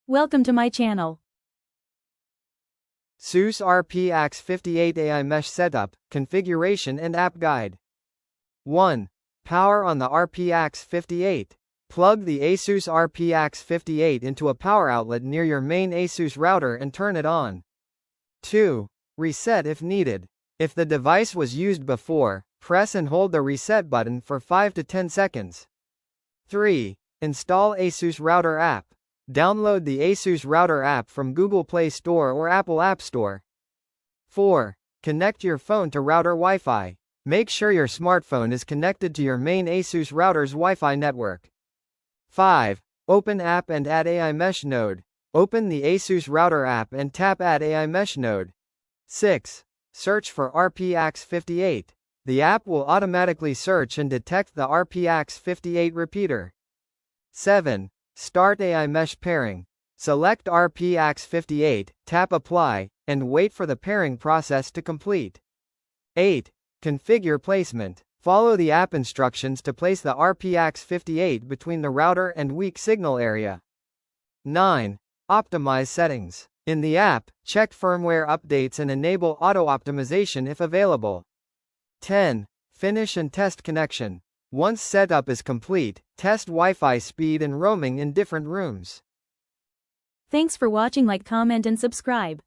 Welcome to my channel. ASUS RP AX58 AiMesh Setup, Configuration and App Guide. 1. Power on the RP AX58. Plug the ASUS RP AX58 into a power outlet near your main ASUS router and turn it on. 2. Reset if needed. If the device was used before, press and hold the reset button for 5 to 10 seconds. 3. Install ASUS Router app. Download the ASUS Router app from Google Play Store or Apple App Store. 4. Connect your phone to router Wi-Fi. Make sure your smartphone is connected to your main ASUS router's Wi-Fi network. 5. Open app and add AiMesh node. Open the ASUS Router app and tap Add AiMesh node. 6. Search for RP AX58. The app will automatically search and detect the RP AX58 repeater. 7. Start AiMesh pairing. Select RP AX58, tap Apply, and wait for the pairing process to complete. 8. Configure placement. Follow the app instructions to place the RP AX58 between the router and weak signal area. 9. Optimize settings. In the app, check firmware updates and enable auto-optimization if available. 10. Finish and test connection. Once setup is complete, test Wi-Fi speed and roaming in different rooms. Thanks for watching. Like, comment and subscribe.